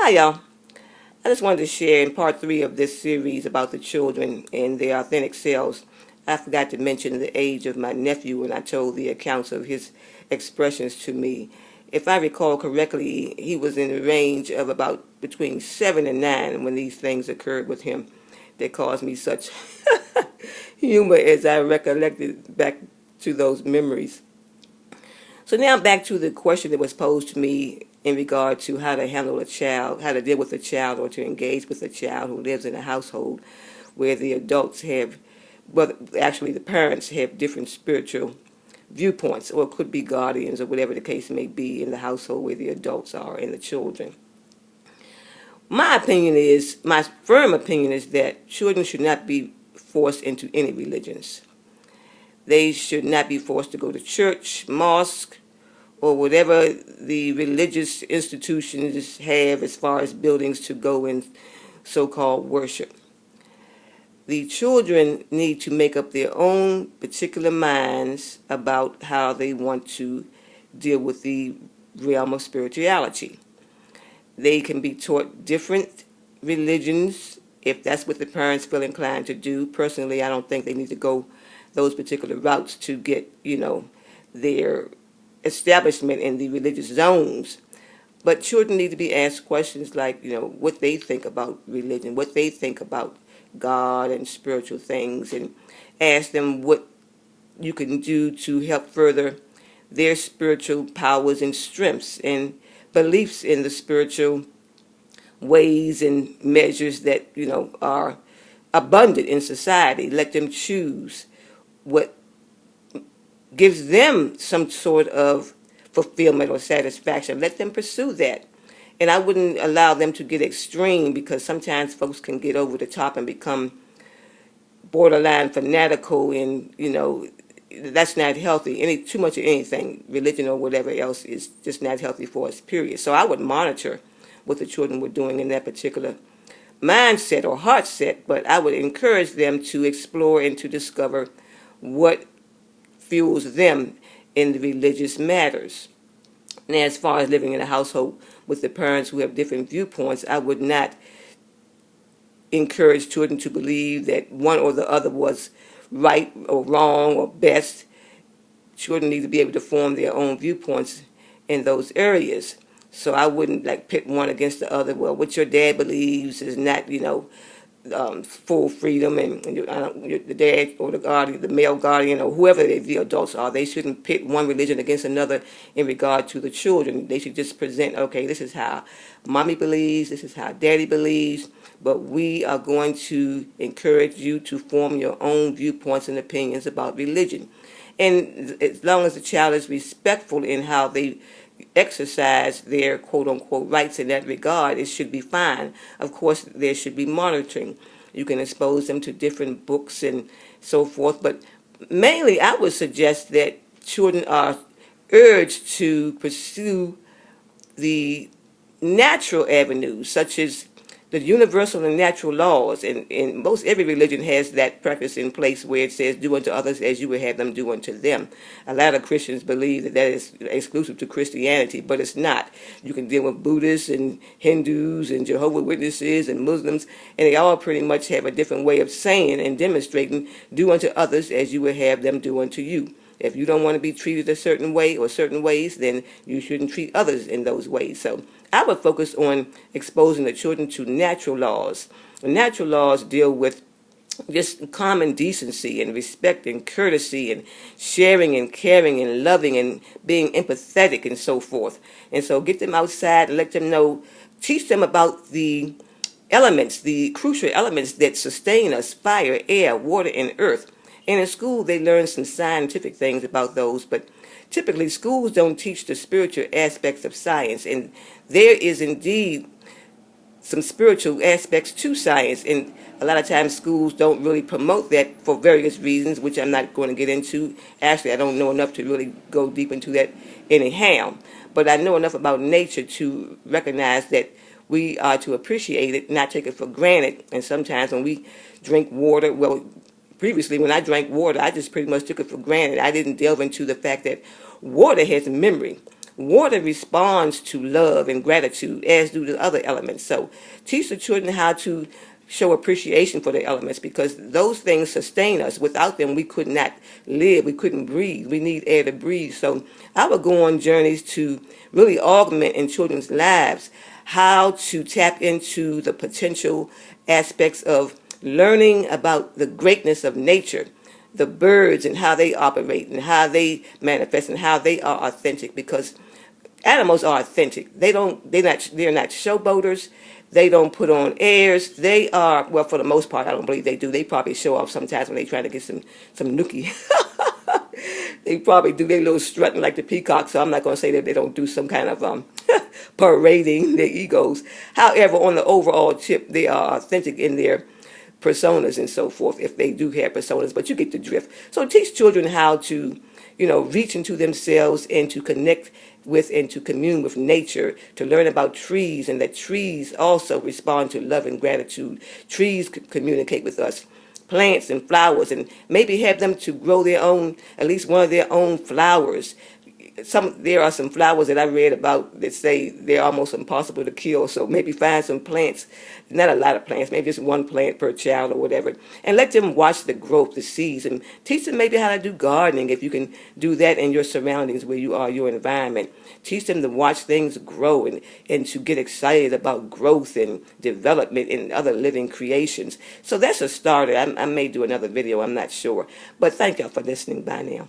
Hi, y'all. I just wanted to share in part three of this series about the children and their authentic selves. I forgot to mention the age of my nephew when I told the accounts of his expressions to me. If I recall correctly, he was in the range of about between 7 and 9 when these things occurred with him that caused me such humor as I recollected back to those memories. So now back to the question that was posed to me in regard to how to handle a child, how to deal with a child or to engage with a child who lives in a household where the adults have, well, actually the parents have different spiritual viewpoints, or it could be guardians or whatever the case may be in the household where the adults are and the children. My firm opinion is that children should not be forced into any religions. They should not be forced to go to church, mosque, or whatever the religious institutions have as far as buildings to go and so-called worship. The children need to make up their own particular minds about how they want to deal with the realm of spirituality. They can be taught different religions if that's what the parents feel inclined to do. Personally, I don't think they need to go those particular routes to get, their establishment in the religious zones. But children need to be asked questions like, what they think about religion, what they think about God and spiritual things, and ask them what you can do to help further their spiritual powers and strengths and beliefs in the spiritual ways and measures that, are abundant in society. Let them choose what gives them some sort of fulfillment or satisfaction. Let them pursue that. And I wouldn't allow them to get extreme, because sometimes folks can get over the top and become borderline fanatical, and that's not healthy. Too much of anything, religion or whatever else, is just not healthy for us, period. So I would monitor what the children were doing in that particular mindset or heart set, but I would encourage them to explore and to discover what fuels them in the religious matters. And as far as living in a household with the parents who have different viewpoints, I would not encourage children to believe that one or the other was right or wrong or best. Children need to be able to form their own viewpoints in those areas. So I wouldn't pit one against the other. Well, what your dad believes is not, full freedom, and the dad or the guardian, the male guardian, or whoever the adults are, they shouldn't pit one religion against another in regard to the children. They should just present, okay, this is how mommy believes, this is how daddy believes, but we are going to encourage you to form your own viewpoints and opinions about religion. And as long as the child is respectful in how they exercise their quote-unquote rights in that regard, it should be fine. Of course, there should be monitoring. You can expose them to different books and so forth, but mainly I would suggest that children are urged to pursue the natural avenues, such as the universal and natural laws, and most every religion has that practice in place where it says, do unto others as you would have them do unto them. A lot of Christians believe that is exclusive to Christianity, but it's not. You can deal with Buddhists and Hindus and Jehovah's Witnesses and Muslims, and they all pretty much have a different way of saying and demonstrating, do unto others as you would have them do unto you. If you don't want to be treated a certain way or certain ways, then you shouldn't treat others in those ways. So I would focus on exposing the children to natural laws. Natural laws deal with just common decency and respect and courtesy and sharing and caring and loving and being empathetic and so forth. And so get them outside and let them know, teach them about the elements, the crucial elements that sustain us: fire, air, water, and earth. And in school, they learn some scientific things about those, but typically schools don't teach the spiritual aspects of science, and there is indeed some spiritual aspects to science, and a lot of times schools don't really promote that for various reasons, which I'm not going to get into. Actually, I don't know enough to really go deep into that anyhow, but I know enough about nature to recognize that we are to appreciate it, not take it for granted. And sometimes when we drink water, well, previously, when I drank water, I just pretty much took it for granted. I didn't delve into the fact that water has memory. Water responds to love and gratitude, as do the other elements. So teach the children how to show appreciation for the elements, because those things sustain us. Without them, we could not live. We couldn't breathe. We need air to breathe. So I would go on journeys to really augment in children's lives how to tap into the potential aspects of learning about the greatness of nature, the birds and how they operate and how they manifest and how they are authentic, because animals are authentic. They're not showboaters. They don't put on airs. They are, well, for the most part, I don't believe they do. They probably show off sometimes when they try to get some nookie. They probably do their little strutting like the peacock, so I'm not going to say that they don't do some kind of parading their egos. However, on the overall tip, they are authentic in their personas and so forth, if they do have personas, but you get the drift. So teach children how to, reach into themselves and to connect with and to commune with nature, to learn about trees, and that trees also respond to love and gratitude. Trees communicate with us. Plants and flowers, and maybe have them to grow their own, at least one of their own flowers. There are some flowers that I read about that say they're almost impossible to kill. So maybe find some plants, not a lot of plants, maybe just one plant per child or whatever, and let them watch the growth, the seeds, and teach them maybe how to do gardening if you can do that in your surroundings where you are, your environment. Teach them to watch things grow and to get excited about growth and development in other living creations. So that's a starter. I may do another video, I'm not sure. But thank y'all for listening. Bye now.